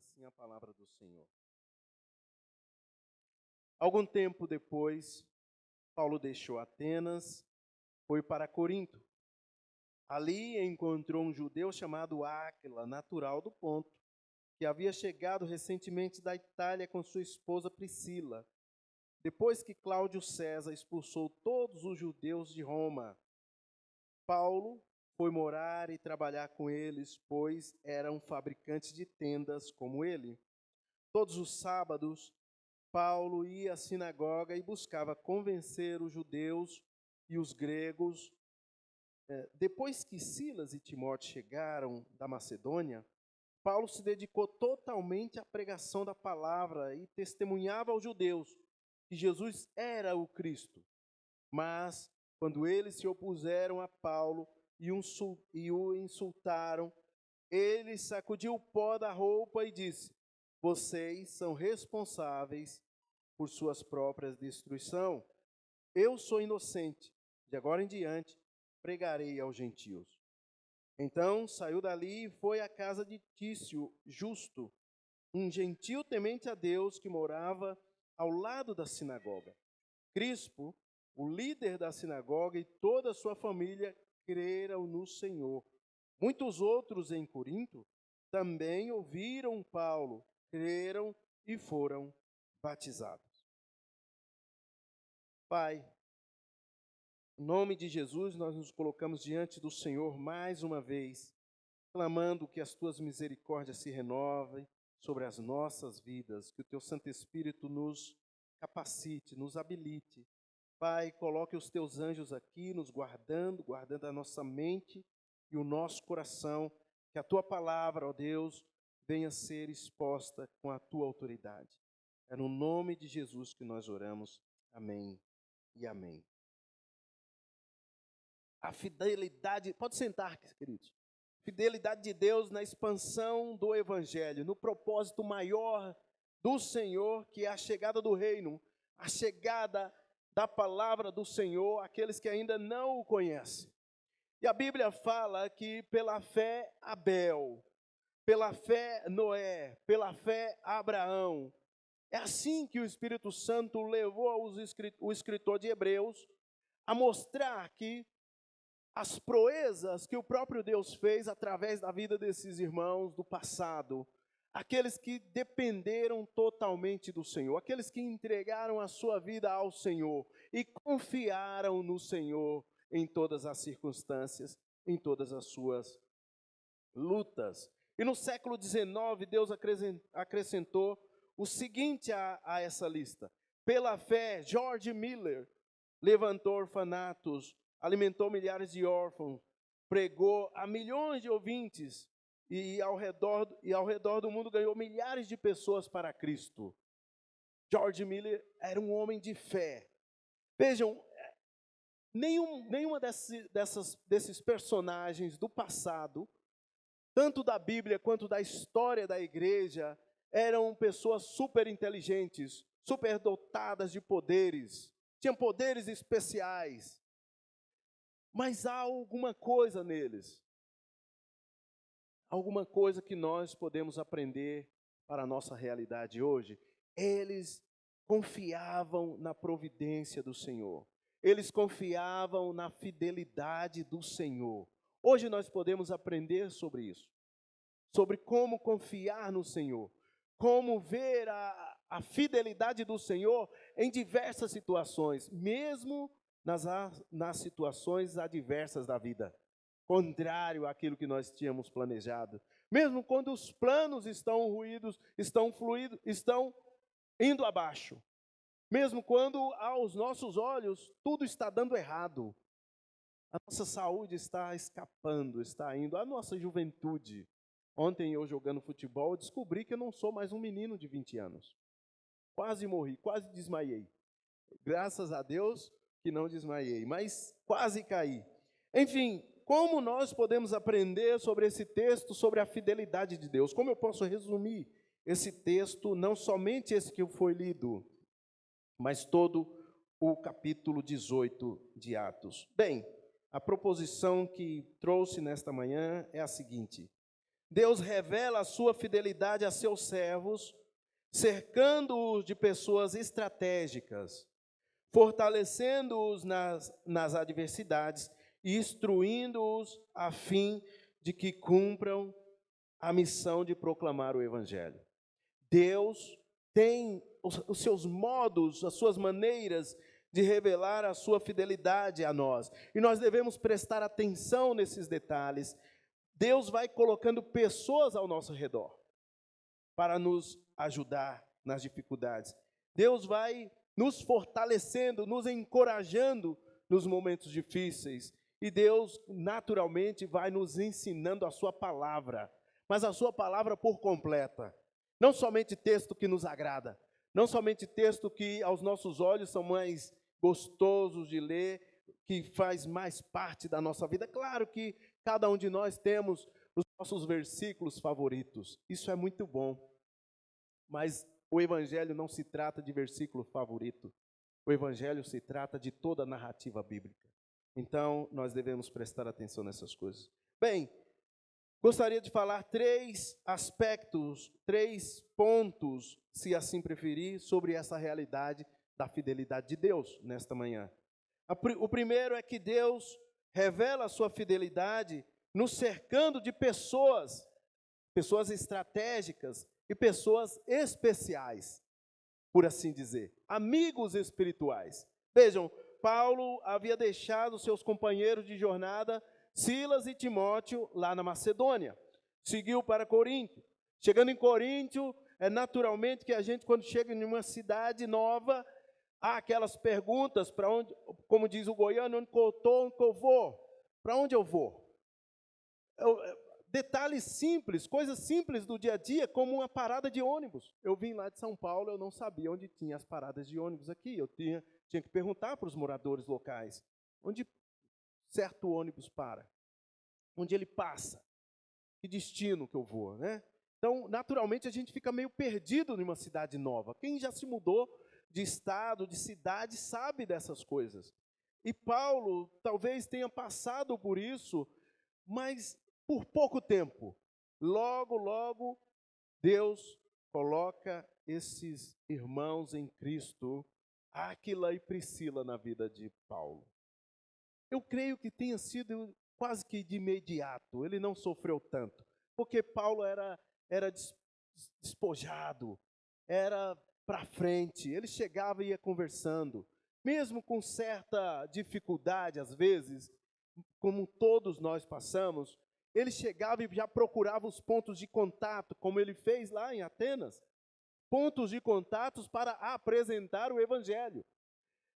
assim a palavra do Senhor. Algum tempo depois, Paulo deixou Atenas, foi para Corinto. Ali encontrou um judeu chamado Áquila, natural do Ponto, que havia chegado recentemente da Itália com sua esposa Priscila, depois que Cláudio César expulsou todos os judeus de Roma. Paulo foi morar e trabalhar com eles, pois eram fabricantes de tendas como ele. Todos os sábados, Paulo ia à sinagoga e buscava convencer os judeus e os gregos. Depois que Silas e Timóteo chegaram da Macedônia, Paulo se dedicou totalmente à pregação da palavra e testemunhava aos judeus que Jesus era o Cristo. Mas, quando eles se opuseram a Paulo e o insultaram, ele sacudiu o pó da roupa e disse: vocês são responsáveis por suas próprias destruição. Eu sou inocente. De agora em diante, pregarei aos gentios. Então saiu dali e foi à casa de Tício, justo, um gentio temente a Deus que morava ao lado da sinagoga. Crispo, o líder da sinagoga, e toda a sua família creram no Senhor. Muitos outros em Corinto também ouviram Paulo, creram e foram batizados. Pai, em nome de Jesus, nós nos colocamos diante do Senhor mais uma vez, clamando que as tuas misericórdias se renovem sobre as nossas vidas, que o teu Santo Espírito nos capacite, nos habilite. Pai, coloque os teus anjos aqui, nos guardando a nossa mente e o nosso coração, que a tua palavra, ó Deus, venha ser exposta com a tua autoridade. É no nome de Jesus que nós oramos. Amém e amém. A fidelidade, pode sentar, queridos. Fidelidade de Deus na expansão do Evangelho, no propósito maior do Senhor, que é a chegada do reino, a chegada da palavra do Senhor àqueles que ainda não o conhecem. E a Bíblia fala que pela fé Abel, pela fé Noé, pela fé Abraão. É assim que o Espírito Santo levou o escritor de Hebreus a mostrar que as proezas que o próprio Deus fez através da vida desses irmãos do passado, aqueles que dependeram totalmente do Senhor, aqueles que entregaram a sua vida ao Senhor e confiaram no Senhor em todas as circunstâncias, em todas as suas lutas. E no século XIX, Deus acrescentou o seguinte a essa lista: pela fé, George Miller levantou orfanatos, alimentou milhares de órfãos, pregou a milhões de ouvintes e ao redor do mundo ganhou milhares de pessoas para Cristo. George Miller era um homem de fé. Vejam, nenhuma desses personagens do passado, tanto da Bíblia quanto da história da igreja, eram pessoas super inteligentes, superdotadas de poderes, tinham poderes especiais. Mas há alguma coisa neles, alguma coisa que nós podemos aprender para a nossa realidade hoje. Eles confiavam na providência do Senhor, eles confiavam na fidelidade do Senhor. Hoje nós podemos aprender sobre isso, sobre como confiar no Senhor, como ver a fidelidade do Senhor em diversas situações, mesmo nas situações adversas da vida, contrário àquilo que nós tínhamos planejado. Mesmo quando os planos estão ruídos, estão indo abaixo. Mesmo quando aos nossos olhos tudo está dando errado. A nossa saúde está escapando, está indo. A nossa juventude. Ontem eu jogando futebol, eu descobri que eu não sou mais um menino de 20 anos. Quase morri, quase desmaiei. Graças a Deus que não desmaiei, mas quase caí. Enfim, como nós podemos aprender sobre esse texto, sobre a fidelidade de Deus? Como eu posso resumir esse texto, não somente esse que foi lido, mas todo o capítulo 18 de Atos? Bem, a proposição que trouxe nesta manhã é a seguinte: Deus revela a sua fidelidade a seus servos, cercando-os de pessoas estratégicas, fortalecendo-os nas adversidades e instruindo-os a fim de que cumpram a missão de proclamar o Evangelho. Deus tem os seus modos, as suas maneiras de revelar a sua fidelidade a nós. E nós devemos prestar atenção nesses detalhes. Deus vai colocando pessoas ao nosso redor para nos ajudar nas dificuldades. Deus vai nos fortalecendo, nos encorajando nos momentos difíceis. E Deus, naturalmente, vai nos ensinando a sua palavra, mas a sua palavra por completa. Não somente texto que nos agrada, não somente texto que aos nossos olhos são mais gostosos de ler, que faz mais parte da nossa vida. Claro que cada um de nós temos os nossos versículos favoritos. Isso é muito bom. Mas o Evangelho não se trata de versículo favorito. O Evangelho se trata de toda a narrativa bíblica. Então, nós devemos prestar atenção nessas coisas. Bem, gostaria de falar 3 aspectos, 3 pontos, se assim preferir, sobre essa realidade da fidelidade de Deus nesta manhã. O primeiro é que Deus revela a sua fidelidade nos cercando de pessoas estratégicas e pessoas especiais, por assim dizer, amigos espirituais. Vejam, Paulo havia deixado seus companheiros de jornada, Silas e Timóteo, lá na Macedônia. Seguiu para Corinto. Chegando em Corinto, é naturalmente que a gente, quando chega em uma cidade nova, há aquelas perguntas, para onde, como diz o goiano, onde eu estou, onde eu vou? Para onde eu vou? Detalhes simples, coisas simples do dia a dia, como uma parada de ônibus. Eu vim lá de São Paulo, eu não sabia onde tinha as paradas de ônibus aqui. Eu tinha que perguntar para os moradores locais, onde certo ônibus para, onde ele passa, que destino que eu vou, né? Então, naturalmente, a gente fica meio perdido numa cidade nova. Quem já se mudou de estado, de cidade, sabe dessas coisas. E Paulo talvez tenha passado por isso, mas por pouco tempo. Logo, logo, Deus coloca esses irmãos em Cristo, Áquila e Priscila, na vida de Paulo. Eu creio que tenha sido quase que de imediato, ele não sofreu tanto, porque Paulo era despojado, era para frente, ele chegava e ia conversando, mesmo com certa dificuldade, às vezes, como todos nós passamos, ele chegava e já procurava os pontos de contato, como ele fez lá em Atenas, pontos de contatos para apresentar o Evangelho.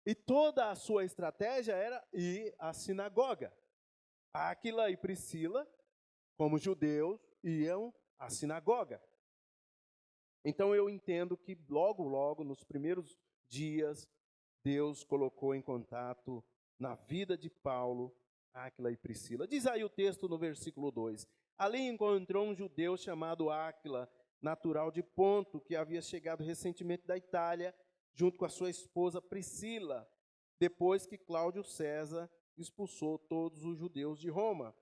E toda a sua estratégia era ir à sinagoga. Áquila e Priscila, como judeus, iam à sinagoga. Então eu entendo que logo, logo, nos primeiros dias, Deus colocou em contato na vida de Paulo, Áquila e Priscila. Diz aí o texto no versículo 2. Ali encontrou um judeu chamado Áquila, natural de Ponto, que havia chegado recentemente da Itália, junto com a sua esposa Priscila, depois que Cláudio César expulsou todos os judeus de Roma.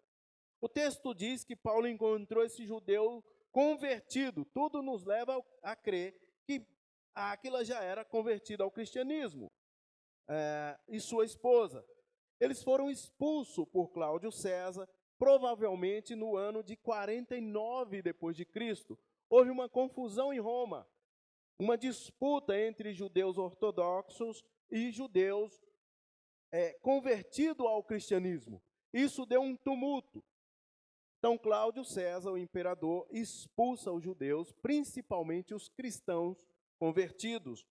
O texto diz que Paulo encontrou esse judeu convertido. Tudo nos leva a crer que Áquila já era convertido ao cristianismo, e sua esposa. Eles foram expulsos por Cláudio César, provavelmente no ano de 49 depois de Cristo. Houve uma confusão em Roma, uma disputa entre judeus ortodoxos e judeus convertidos ao cristianismo. Isso deu um tumulto. Então, Cláudio César, o imperador, expulsa os judeus, principalmente os cristãos convertidos,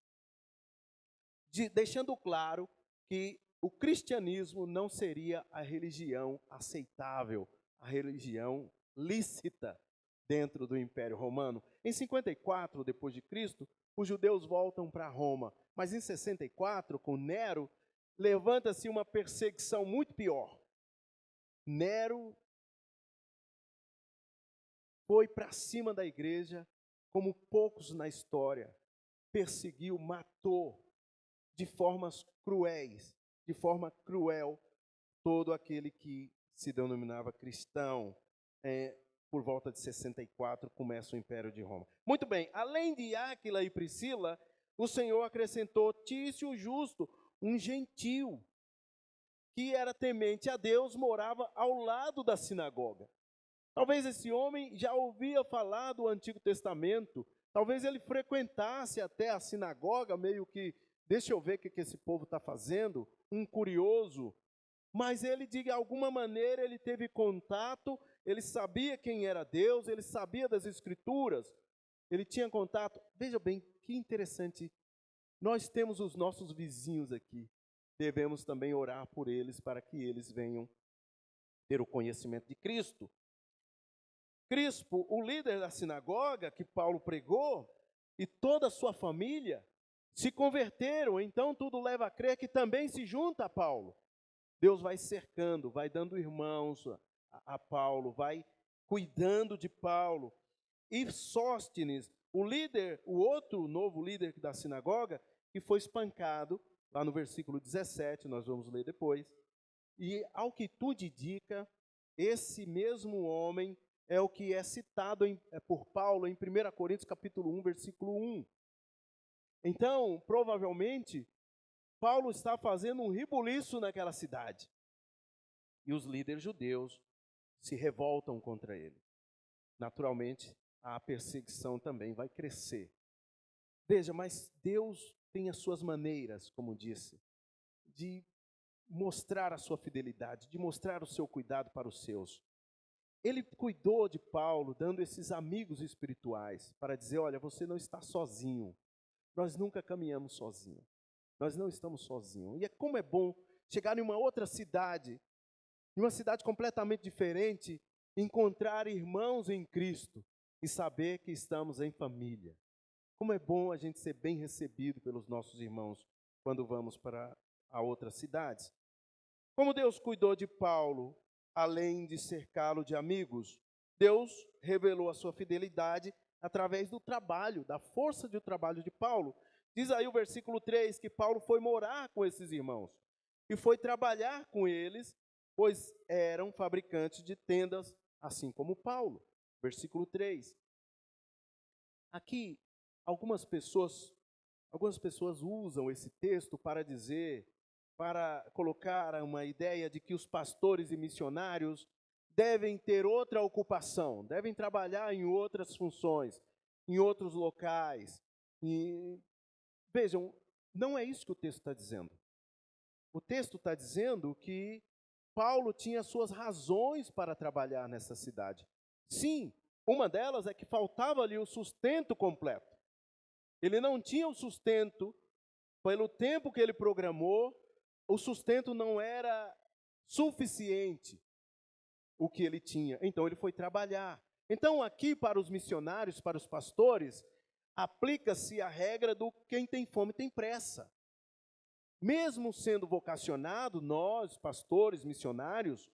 deixando claro que o cristianismo não seria a religião aceitável, a religião lícita dentro do Império Romano. Em 54 depois de Cristo, os judeus voltam para Roma, mas em 64, com Nero, levanta-se uma perseguição muito pior. Nero foi para cima da igreja como poucos na história, perseguiu, matou de formas cruéis, de forma cruel, todo aquele que se denominava cristão. por volta de 64, começa o Império de Roma. Muito bem, além de Áquila e Priscila, o Senhor acrescentou Tício Justo, um gentio, que era temente a Deus, morava ao lado da sinagoga. Talvez esse homem já ouvia falar do Antigo Testamento, talvez ele frequentasse até a sinagoga, meio que, deixa eu ver o que esse povo está fazendo, um curioso. Mas ele, de alguma maneira, ele teve contato, ele sabia quem era Deus, ele sabia das Escrituras, ele tinha contato. Veja bem, que interessante. Nós temos os nossos vizinhos aqui. Devemos também orar por eles para que eles venham ter o conhecimento de Cristo. Crispo, o líder da sinagoga que Paulo pregou, e toda a sua família se converteram. Então tudo leva a crer que também se junta a Paulo. Deus vai cercando, vai dando irmãos a Paulo, vai cuidando de Paulo. E Sóstenes, o líder, o outro novo líder da sinagoga, que foi espancado, lá no versículo 17, nós vamos ler depois. E ao que tudo indica, esse mesmo homem é o que é citado por Paulo em 1 Coríntios capítulo 1, versículo 1. Então, provavelmente, Paulo está fazendo um rebuliço naquela cidade. E os líderes judeus se revoltam contra ele. Naturalmente, a perseguição também vai crescer. Veja, mas Deus tem as suas maneiras, como disse, de mostrar a sua fidelidade, de mostrar o seu cuidado para os seus. Ele cuidou de Paulo, dando esses amigos espirituais, para dizer, olha, você não está sozinho. Nós nunca caminhamos sozinhos. Nós não estamos sozinhos. E como é bom chegar em uma outra cidade, em uma cidade completamente diferente, encontrar irmãos em Cristo e saber que estamos em família. Como é bom a gente ser bem recebido pelos nossos irmãos quando vamos para outras cidades. Como Deus cuidou de Paulo, além de cercá-lo de amigos, Deus revelou a sua fidelidade através do trabalho, da força de trabalho de Paulo. Diz aí o versículo 3 que Paulo foi morar com esses irmãos e foi trabalhar com eles, pois eram fabricantes de tendas, assim como Paulo. Versículo 3. Aqui, algumas pessoas usam esse texto para dizer, para colocar uma ideia de que os pastores e missionários devem ter outra ocupação, devem trabalhar em outras funções, em outros locais. E vejam, não é isso que o texto está dizendo. O texto está dizendo que Paulo tinha suas razões para trabalhar nessa cidade. Sim, uma delas é que faltava ali o sustento completo. Ele não tinha o sustento, pelo tempo que ele programou, o sustento não era suficiente o que ele tinha. Então ele foi trabalhar. Então aqui para os missionários, para os pastores, aplica-se a regra do quem tem fome tem pressa. Mesmo sendo vocacionado, nós, pastores, missionários,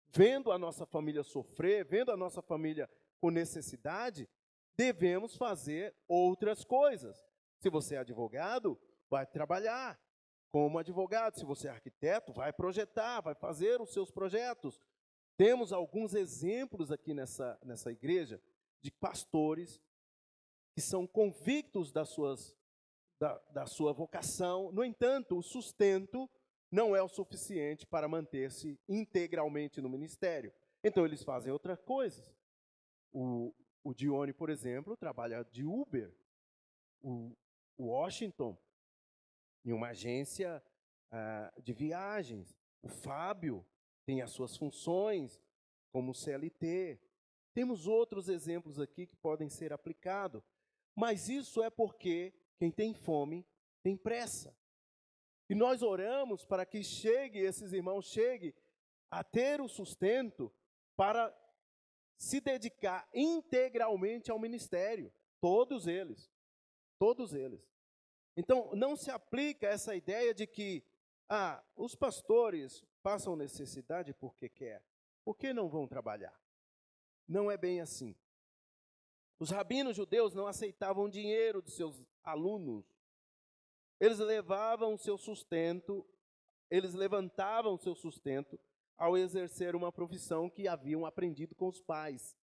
vendo a nossa família sofrer, vendo a nossa família com necessidade, devemos fazer outras coisas. Se você é advogado, vai trabalhar como advogado. Se você é arquiteto, vai projetar, vai fazer os seus projetos. Temos alguns exemplos aqui nessa igreja de pastores que são convictos da sua vocação. No entanto, o sustento não é o suficiente para manter-se integralmente no ministério. Então, eles fazem outras coisas. O Dione, por exemplo, trabalha de Uber. O Washington, em uma agência de viagens. O Fábio tem as suas funções como CLT. Temos outros exemplos aqui que podem ser aplicados. Mas isso é porque quem tem fome tem pressa. E nós oramos para que esses irmãos cheguem a ter o sustento para se dedicar integralmente ao ministério. Todos eles. Todos eles. Então, não se aplica essa ideia de que os pastores passam necessidade porque quer. Por que não vão trabalhar? Não é bem assim. Os rabinos judeus não aceitavam dinheiro de seus alunos. Eles levantavam seu sustento ao exercer uma profissão que haviam aprendido com os pais.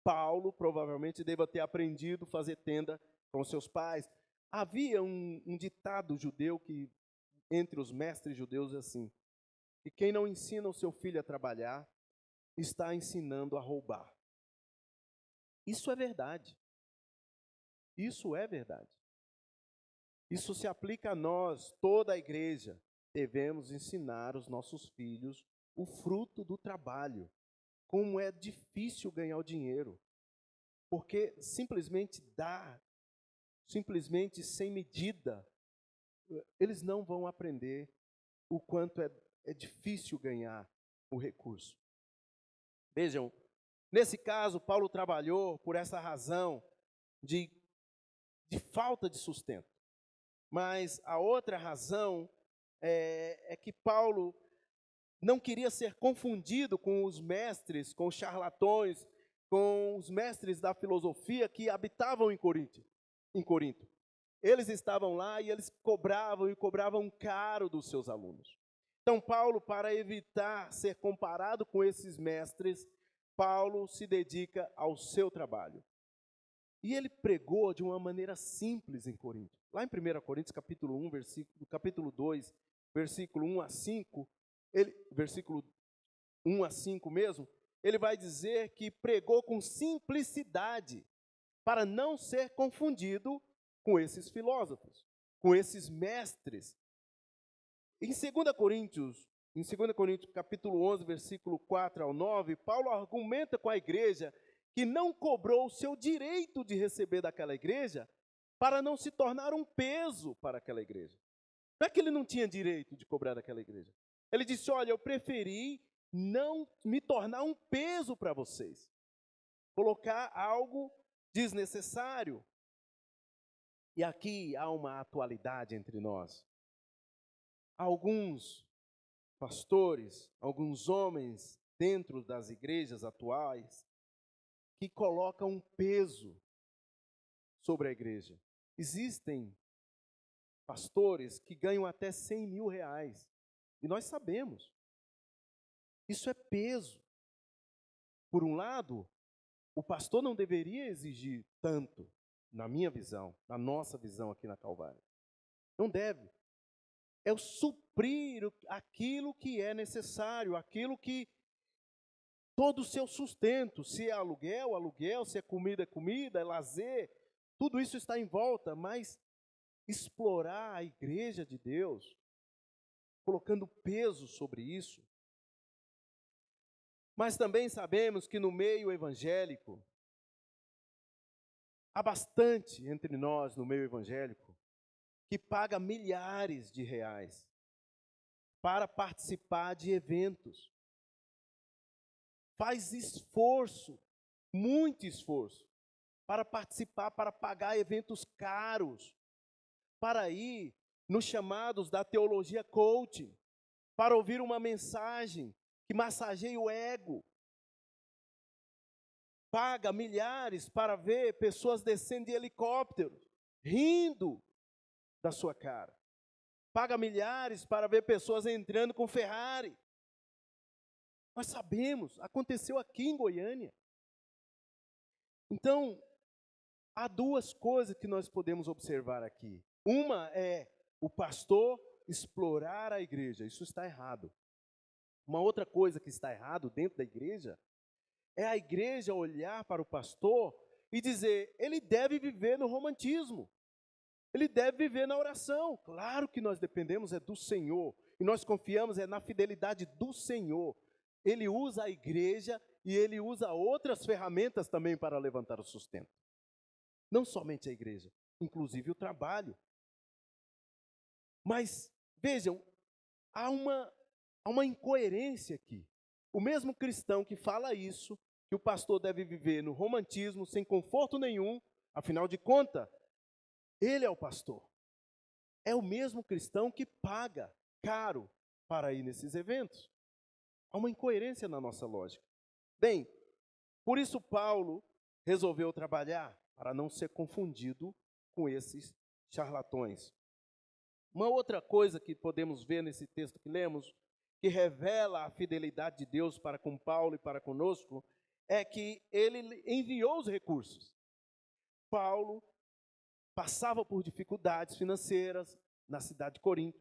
Paulo provavelmente deva ter aprendido a fazer tenda com seus pais. Havia um ditado judeu que, entre os mestres judeus, é assim: que quem não ensina o seu filho a trabalhar, está ensinando a roubar. Isso é verdade. Isso é verdade. Isso se aplica a nós, toda a igreja. Devemos ensinar os nossos filhos o fruto do trabalho. Como é difícil ganhar o dinheiro. Porque simplesmente simplesmente sem medida, eles não vão aprender o quanto é difícil ganhar o recurso. Vejam, nesse caso, Paulo trabalhou por essa razão de falta de sustento. Mas a outra razão é que Paulo não queria ser confundido com os mestres, com os charlatões, com os mestres da filosofia que habitavam em Corinto. Eles estavam lá e eles cobravam caro dos seus alunos. Então, Paulo, para evitar ser comparado com esses mestres, Paulo se dedica ao seu trabalho. E ele pregou de uma maneira simples em Corinto. Lá em 1 Coríntios, capítulo 2, versículo 1 a 5, versículo 1 a 5 mesmo, ele vai dizer que pregou com simplicidade, para não ser confundido com esses filósofos, com esses mestres. Em 2 Coríntios, capítulo 11, versículo 4 ao 9, Paulo argumenta com a igreja que não cobrou o seu direito de receber daquela igreja para não se tornar um peso para aquela igreja. Não é que ele não tinha direito de cobrar daquela igreja. Ele disse: olha, eu preferi não me tornar um peso para vocês. Colocar algo desnecessário. E aqui há uma atualidade entre nós. Alguns pastores, alguns homens dentro das igrejas atuais, que colocam um peso sobre a igreja. Existem pastores que ganham até 100 mil reais. E nós sabemos. Isso é peso. Por um lado, o pastor não deveria exigir tanto, na minha visão, na nossa visão aqui na Calvário. Não deve. É o suprir aquilo que é necessário, aquilo que todo o seu sustento, se é aluguel, aluguel, se é comida, é lazer, tudo isso está em volta, mas explorar a igreja de Deus, colocando peso sobre isso. Mas também sabemos que no meio evangélico, há bastante entre nós no meio evangélico que paga milhares de reais para participar de eventos. Faz esforço, muito esforço, para participar, para pagar eventos caros, para ir nos chamados da teologia coaching, para ouvir uma mensagem que massageia o ego. Paga milhares para ver pessoas descendo de helicóptero, rindo da sua cara. Paga milhares para ver pessoas entrando com Ferrari. Nós sabemos, aconteceu aqui em Goiânia. Então, há duas coisas que nós podemos observar aqui. Uma é o pastor explorar a igreja, isso está errado. Uma outra coisa que está errado dentro da igreja é a igreja olhar para o pastor e dizer: ele deve viver no romantismo, ele deve viver na oração. Claro que nós dependemos do Senhor, e nós confiamos na fidelidade do Senhor. Ele usa a igreja e ele usa outras ferramentas também para levantar o sustento. Não somente a igreja, inclusive o trabalho. Mas, vejam, há uma incoerência aqui. O mesmo cristão que fala isso, que o pastor deve viver no romantismo, sem conforto nenhum, afinal de contas, ele é o pastor. É o mesmo cristão que paga caro para ir nesses eventos. Há uma incoerência na nossa lógica. Bem, por isso Paulo resolveu trabalhar para não ser confundido com esses charlatões. Uma outra coisa que podemos ver nesse texto que lemos, que revela a fidelidade de Deus para com Paulo e para conosco, é que ele enviou os recursos. Paulo passava por dificuldades financeiras na cidade de Corinto.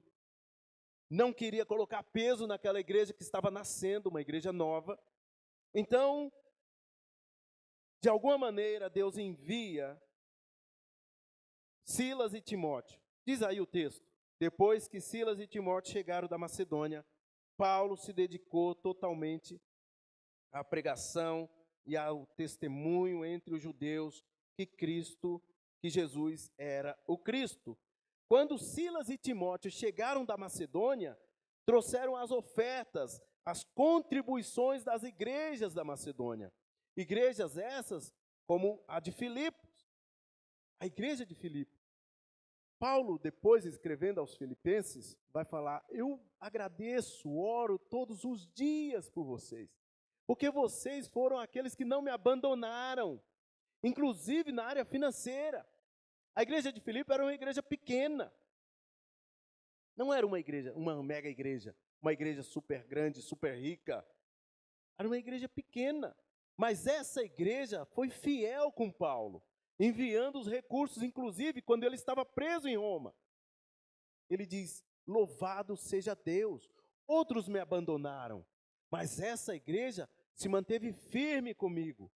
Não queria colocar peso naquela igreja que estava nascendo, uma igreja nova. Então, de alguma maneira, Deus envia Silas e Timóteo. Diz aí o texto. Depois que Silas e Timóteo chegaram da Macedônia, Paulo se dedicou totalmente à pregação e ao testemunho entre os judeus que Jesus era o Cristo. Quando Silas e Timóteo chegaram da Macedônia, trouxeram as ofertas, as contribuições das igrejas da Macedônia. Igrejas essas como a de Filipos, a igreja de Filipos. Paulo, depois escrevendo aos Filipenses, vai falar: eu agradeço, oro todos os dias por vocês, porque vocês foram aqueles que não me abandonaram, inclusive na área financeira. A igreja de Filipos era uma igreja pequena, não era uma igreja, uma mega igreja, uma igreja super grande, super rica. Era uma igreja pequena, mas essa igreja foi fiel com Paulo, enviando os recursos, inclusive quando ele estava preso em Roma. Ele diz: louvado seja Deus, outros me abandonaram, mas essa igreja se manteve firme comigo,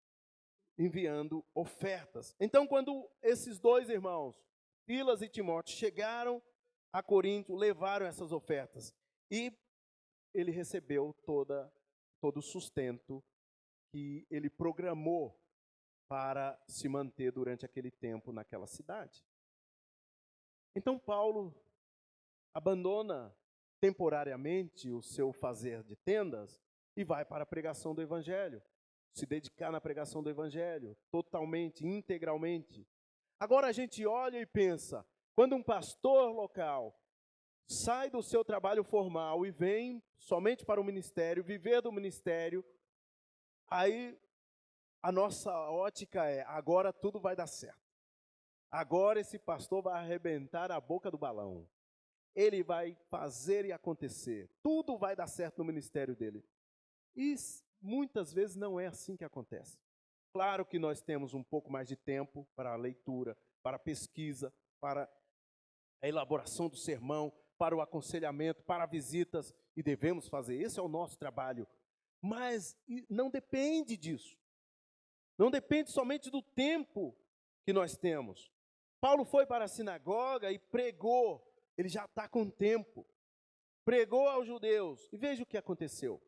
enviando ofertas. Então, quando esses dois irmãos, Silas e Timóteo, chegaram a Corinto, levaram essas ofertas, e ele recebeu todo o sustento que ele programou para se manter durante aquele tempo naquela cidade. Então Paulo abandona temporariamente o seu fazer de tendas e vai para a pregação do Evangelho, se dedicar na pregação do Evangelho, totalmente, integralmente. Agora a gente olha e pensa, quando um pastor local sai do seu trabalho formal e vem somente para o ministério, viver do ministério, aí a nossa ótica é: agora tudo vai dar certo. Agora esse pastor vai arrebentar a boca do balão. Ele vai fazer e acontecer. Tudo vai dar certo no ministério dele. E muitas vezes não é assim que acontece. Claro que nós temos um pouco mais de tempo para a leitura, para a pesquisa, para a elaboração do sermão, para o aconselhamento, para visitas, e devemos fazer. Esse é o nosso trabalho. Mas não depende disso. Não depende somente do tempo que nós temos. Paulo foi para a sinagoga e pregou. Ele já está com tempo. Pregou aos judeus. E veja o que aconteceu.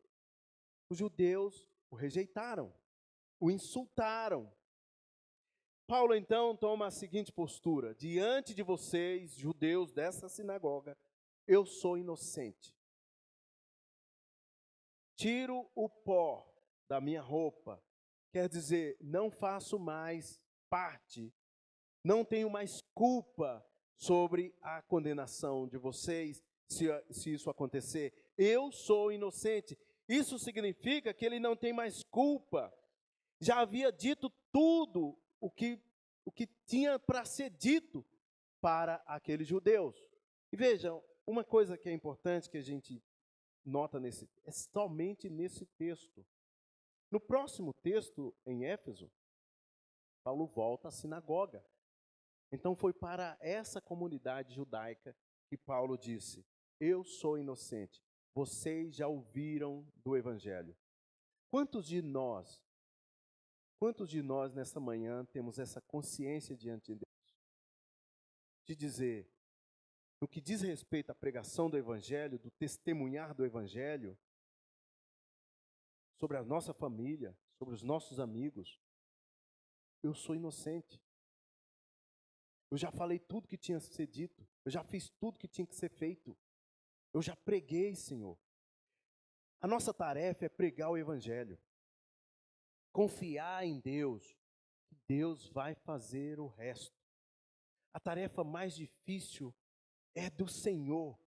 Os judeus o rejeitaram, o insultaram. Paulo então toma a seguinte postura: diante de vocês, judeus dessa sinagoga, eu sou inocente. Tiro o pó da minha roupa. Quer dizer, não faço mais parte, não tenho mais culpa sobre a condenação de vocês, se isso acontecer. Eu sou inocente. Isso significa que ele não tem mais culpa. Já havia dito tudo o que tinha para ser dito para aqueles judeus. E vejam, uma coisa que é importante que a gente nota é somente nesse texto. No próximo texto, em Éfeso, Paulo volta à sinagoga. Então foi para essa comunidade judaica que Paulo disse: eu sou inocente, vocês já ouviram do Evangelho. Quantos de nós nessa manhã temos essa consciência diante de Deus? De dizer, no que diz respeito à pregação do Evangelho, do testemunhar do Evangelho, sobre a nossa família, sobre os nossos amigos, eu sou inocente. Eu já falei tudo que tinha que ser dito. Eu já fiz tudo que tinha que ser feito. Eu já preguei, Senhor. A nossa tarefa é pregar o Evangelho. Confiar em Deus. Deus vai fazer o resto. A tarefa mais difícil é do Senhor,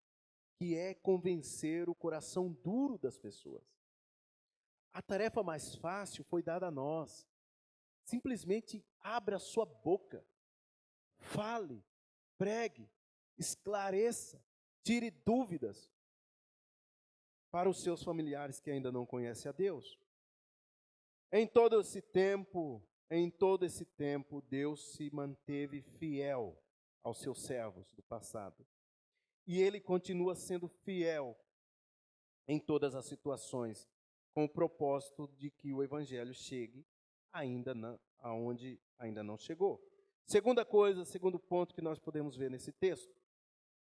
que é convencer o coração duro das pessoas. A tarefa mais fácil foi dada a nós. Simplesmente abra a sua boca. Fale, pregue, esclareça, tire dúvidas para os seus familiares que ainda não conhecem a Deus. Em todo esse tempo, Deus se manteve fiel aos seus servos do passado. E Ele continua sendo fiel em todas as situações, com o propósito de que o Evangelho chegue aonde ainda não chegou. Segundo ponto que nós podemos ver nesse texto,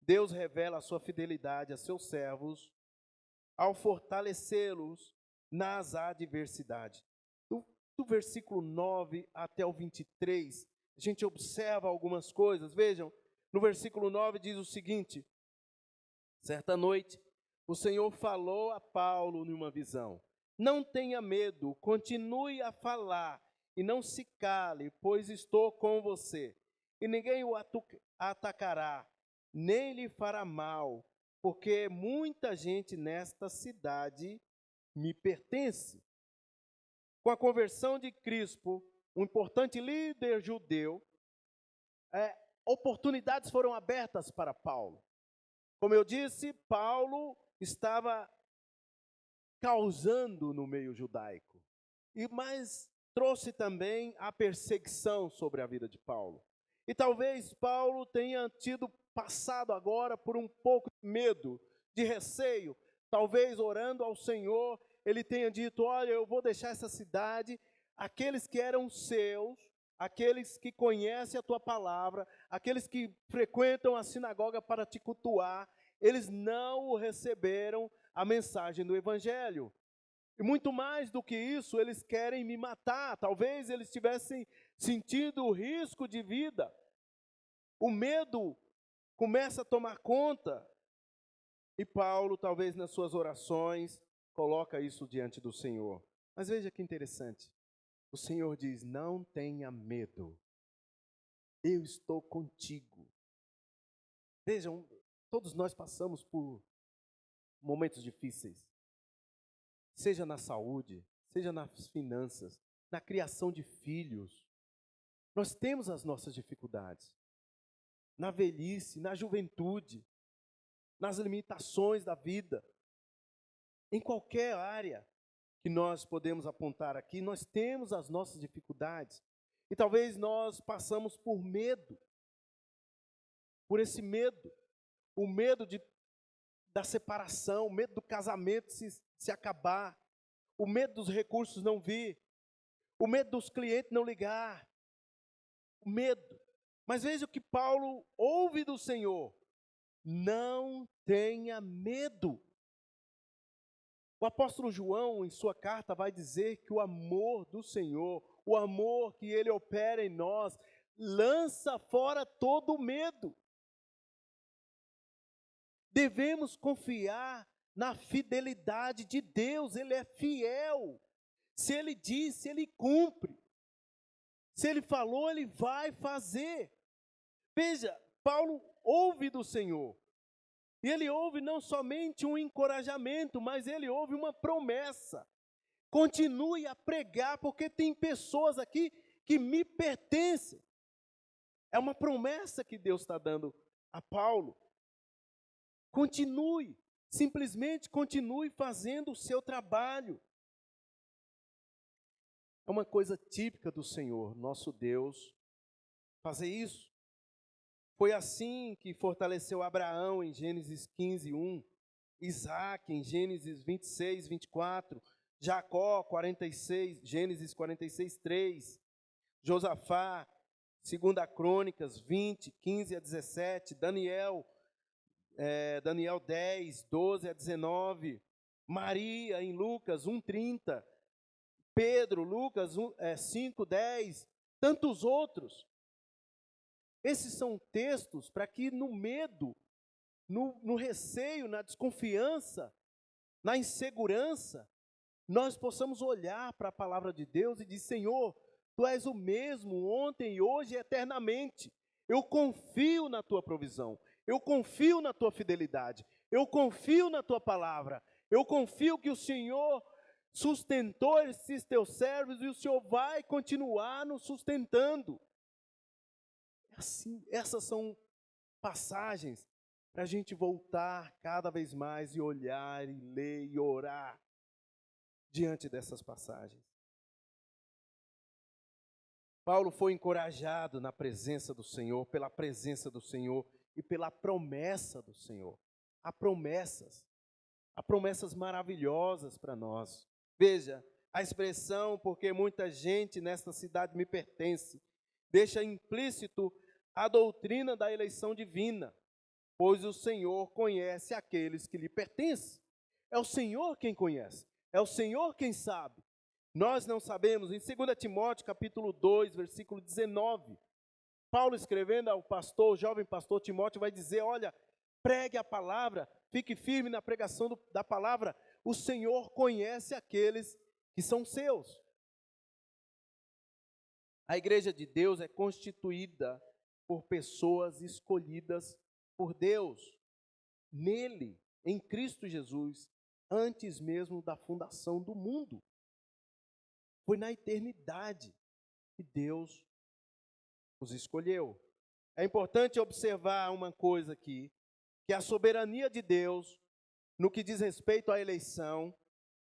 Deus revela a sua fidelidade a seus servos ao fortalecê-los nas adversidades. Do versículo 9 até o 23, a gente observa algumas coisas. Vejam, no versículo 9 diz o seguinte: certa noite, o Senhor falou a Paulo numa visão: não tenha medo, continue a falar e não se cale, pois estou com você. E ninguém o atacará, nem lhe fará mal, porque muita gente nesta cidade me pertence. Com a conversão de Crispo, um importante líder judeu, oportunidades foram abertas para Paulo. Como eu disse, Paulo estava causando no meio judaico, mas trouxe também a perseguição sobre a vida de Paulo. E talvez Paulo tenha passado agora por um pouco de medo, de receio. Talvez orando ao Senhor, ele tenha dito: olha, eu vou deixar essa cidade, aqueles que eram seus, aqueles que conhecem a tua palavra, aqueles que frequentam a sinagoga para te cultuar, eles não receberam a mensagem do Evangelho. E muito mais do que isso, eles querem me matar. Talvez eles tivessem sentido o risco de vida. O medo começa a tomar conta. E Paulo, talvez nas suas orações, coloca isso diante do Senhor. Mas veja que interessante. O Senhor diz: não tenha medo. Eu estou contigo. Vejam, todos nós passamos por momentos difíceis. Seja na saúde, seja nas finanças, na criação de filhos. Nós temos as nossas dificuldades. Na velhice, na juventude, nas limitações da vida. Em qualquer área que nós podemos apontar aqui, nós temos as nossas dificuldades. E talvez nós passamos por medo. Por esse medo. O medo da separação, o medo do casamento se acabar. O medo dos recursos não vir. O medo dos clientes não ligar. O medo. Mas veja o que Paulo ouve do Senhor: não tenha medo. O apóstolo João, em sua carta, vai dizer que o amor do Senhor, o amor que Ele opera em nós, lança fora todo o medo. Devemos confiar na fidelidade de Deus. Ele é fiel. Se Ele disse, Ele cumpre. Se Ele falou, Ele vai fazer. Veja, Paulo ouve do Senhor. E ele ouve não somente um encorajamento, mas ele ouve uma promessa. Continue a pregar, porque tem pessoas aqui que me pertencem. É uma promessa que Deus está dando a Paulo. Continue, simplesmente continue fazendo o seu trabalho. É uma coisa típica do Senhor, nosso Deus, fazer isso. Foi assim que fortaleceu Abraão em Gênesis 15, 1, Isaac em Gênesis 26, 24, Jacó, Gênesis 46, 3, Josafá, 2 Crônicas 20, 15 a 17, Daniel 10, 12 a 19, Maria em Lucas 1:30, Pedro, Lucas 5, 10, tantos outros. Esses são textos para que no medo, no receio, na desconfiança, na insegurança, nós possamos olhar para a palavra de Deus e dizer: Senhor, Tu és o mesmo ontem, hoje e eternamente. Eu confio na Tua provisão, eu confio na Tua fidelidade, eu confio na Tua palavra, eu confio que o Senhor sustentou esses Teus servos e o Senhor vai continuar nos sustentando. Assim, essas são passagens para a gente voltar cada vez mais e olhar, e ler, e orar diante dessas passagens. Paulo foi encorajado na presença do Senhor, pela presença do Senhor e pela promessa do Senhor. Há promessas maravilhosas para nós. Veja, a expressão "porque muita gente nesta cidade me pertence" deixa implícito a doutrina da eleição divina, pois o Senhor conhece aqueles que lhe pertencem. É o Senhor quem conhece, é o Senhor quem sabe. Nós não sabemos. Em 2 Timóteo, capítulo 2, versículo 19, Paulo escrevendo ao pastor, o jovem pastor Timóteo, vai dizer: olha, pregue a palavra, fique firme na pregação da palavra. O Senhor conhece aqueles que são seus. A igreja de Deus é constituída por pessoas escolhidas por Deus, nele, em Cristo Jesus, antes mesmo da fundação do mundo. Foi na eternidade que Deus os escolheu. É importante observar uma coisa aqui, que a soberania de Deus, no que diz respeito à eleição,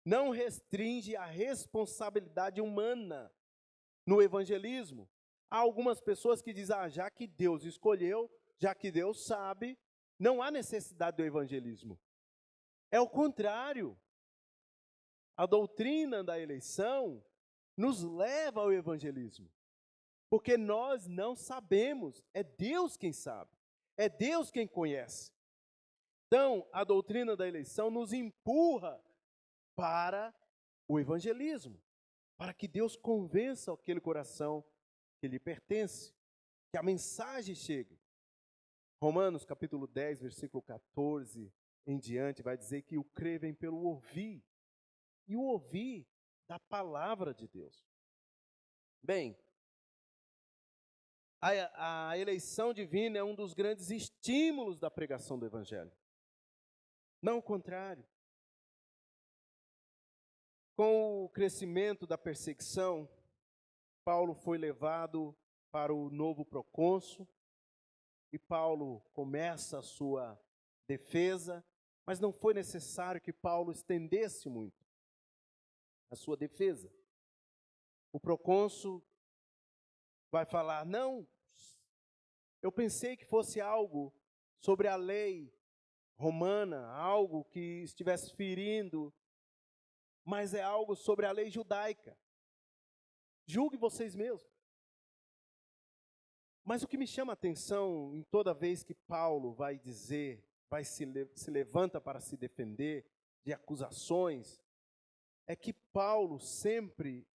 não restringe a responsabilidade humana no evangelismo. Há algumas pessoas que dizem: já que Deus escolheu, já que Deus sabe, não há necessidade do evangelismo. É o contrário. A doutrina da eleição nos leva ao evangelismo, porque nós não sabemos, é Deus quem sabe, é Deus quem conhece. Então, a doutrina da eleição nos empurra para o evangelismo, para que Deus convença aquele coração que lhe pertence, que a mensagem chegue. Romanos capítulo 10, versículo 14 em diante, vai dizer que o crer vem pelo ouvir, e o ouvir da palavra de Deus. Bem, a eleição divina é um dos grandes estímulos da pregação do Evangelho. Não o contrário. Com o crescimento da perseguição, Paulo foi levado para o novo procônsul, e Paulo começa a sua defesa, mas não foi necessário que Paulo estendesse muito a sua defesa. O procônsul vai falar: não, eu pensei que fosse algo sobre a lei romana, algo que estivesse ferindo, mas é algo sobre a lei judaica. Julgue vocês mesmos. Mas o que me chama a atenção em toda vez que Paulo vai dizer, se levanta para se defender de acusações, é que Paulo sempre,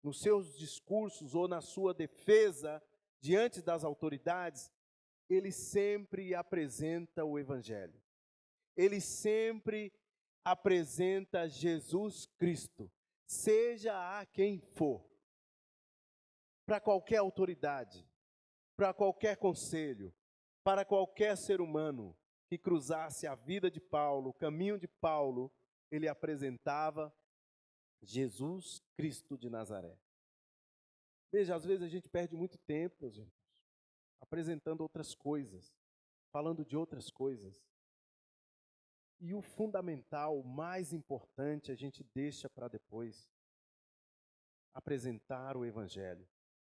nos seus discursos ou na sua defesa diante das autoridades, ele sempre apresenta o Evangelho. Ele sempre apresenta Jesus Cristo, seja a quem for. Para qualquer autoridade, para qualquer conselho, para qualquer ser humano que cruzasse a vida de Paulo, o caminho de Paulo, ele apresentava Jesus Cristo de Nazaré. Veja, às vezes a gente perde muito tempo, meus irmãos, apresentando outras coisas, falando de outras coisas. E o fundamental, o mais importante, a gente deixa para depois. Apresentar o Evangelho.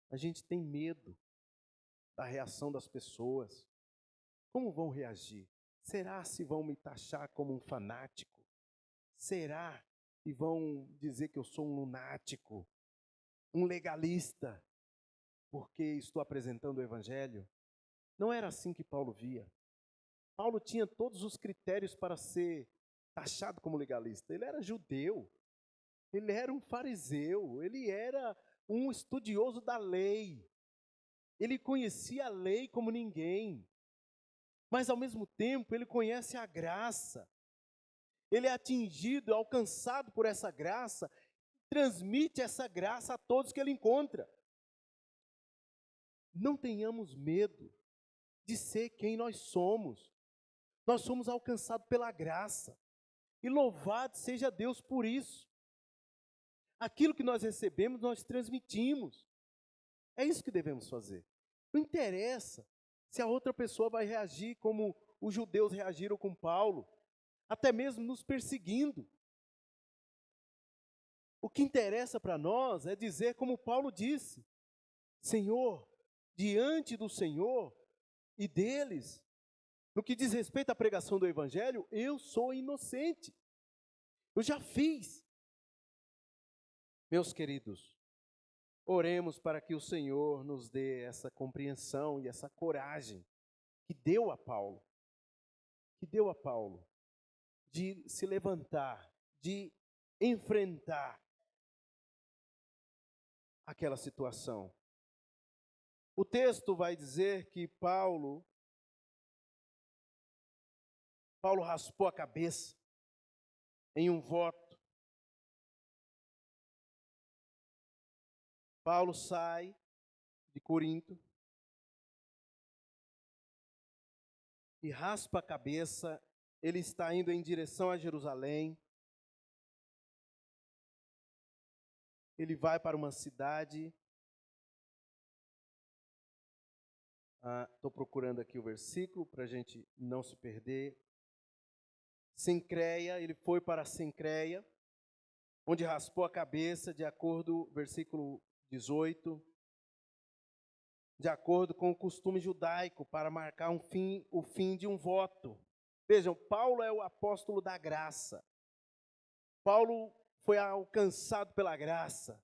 A gente tem medo da reação das pessoas. Como vão reagir? Será se vão me taxar como um fanático? Será que vão dizer que eu sou um lunático, um legalista, porque estou apresentando o Evangelho? Não era assim que Paulo via. Paulo tinha todos os critérios para ser taxado como legalista. Ele era judeu, ele era um fariseu, ele era um estudioso da lei. Ele conhecia a lei como ninguém, mas ao mesmo tempo ele conhece a graça. Ele é atingido, alcançado por essa graça, transmite essa graça a todos que ele encontra. Não tenhamos medo de ser quem nós somos. Nós somos alcançados pela graça. E louvado seja Deus por isso. Aquilo que nós recebemos, nós transmitimos. É isso que devemos fazer. Não interessa se a outra pessoa vai reagir como os judeus reagiram com Paulo, até mesmo nos perseguindo. O que interessa para nós é dizer como Paulo disse: Senhor, diante do Senhor e deles, no que diz respeito à pregação do Evangelho, eu sou inocente. Eu já fiz. Meus queridos, oremos para que o Senhor nos dê essa compreensão e essa coragem que deu a Paulo, de se levantar, de enfrentar aquela situação. O texto vai dizer que Paulo raspou a cabeça em um voto. Paulo sai de Corinto e raspa a cabeça. Ele está indo em direção a Jerusalém. Ele vai para uma cidade. Estou procurando aqui o versículo para a gente não se perder. Cencreia, ele foi para Cencreia, onde raspou a cabeça, de acordo, versículo 18, de acordo com o costume judaico, para marcar o fim de um voto. Vejam, Paulo é o apóstolo da graça. Paulo foi alcançado pela graça.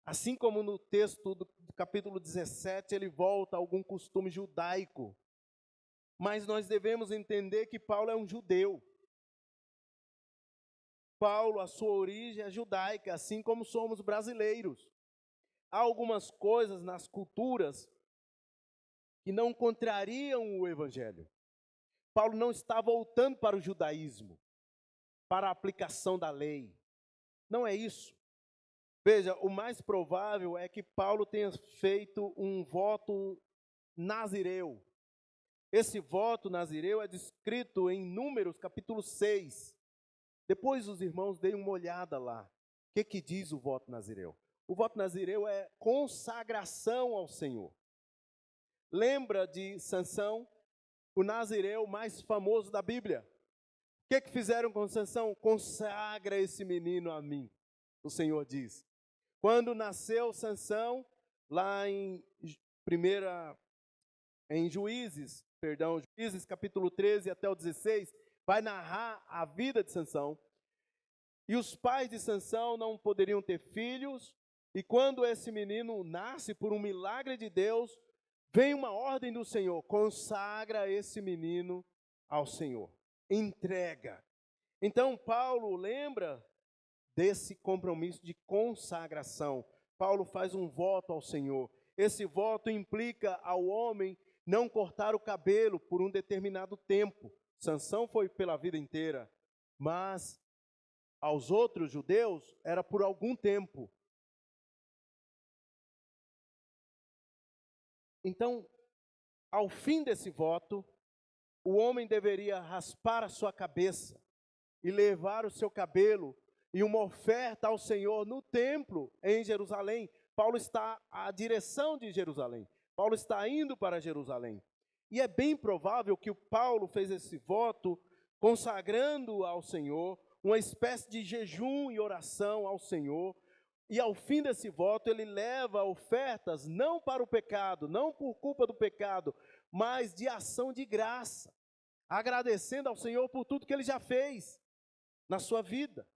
Assim como no texto do capítulo 17, ele volta a algum costume judaico. Mas nós devemos entender que Paulo é um judeu. Paulo, a sua origem é judaica, assim como somos brasileiros. Há algumas coisas nas culturas que não contrariam o Evangelho. Paulo não está voltando para o judaísmo, para a aplicação da lei. Não é isso. Veja, o mais provável é que Paulo tenha feito um voto nazireu. Esse voto nazireu é descrito em Números, capítulo 6. Depois os irmãos deem uma olhada lá. O que diz o voto nazireu? O voto nazireu é consagração ao Senhor. Lembra de Sansão, o nazireu mais famoso da Bíblia? O que fizeram com Sansão? Consagra esse menino a mim, o Senhor diz. Quando nasceu Sansão, lá em Juízes capítulo 13 até o 16, vai narrar a vida de Sansão. E os pais de Sansão não poderiam ter filhos, e quando esse menino nasce por um milagre de Deus, vem uma ordem do Senhor: consagra esse menino ao Senhor, entrega. Então Paulo lembra desse compromisso de consagração. Paulo faz um voto ao Senhor. Esse voto implica ao homem não cortar o cabelo por um determinado tempo. Sansão foi pela vida inteira, mas aos outros judeus era por algum tempo. Então, ao fim desse voto, o homem deveria raspar a sua cabeça e levar o seu cabelo e uma oferta ao Senhor no templo em Jerusalém. Paulo está à direção de Jerusalém. Paulo está indo para Jerusalém. E é bem provável que o Paulo fez esse voto consagrando ao Senhor, uma espécie de jejum e oração ao Senhor. E ao fim desse voto ele leva ofertas não para o pecado, não por culpa do pecado, mas de ação de graça, agradecendo ao Senhor por tudo que ele já fez na sua vida,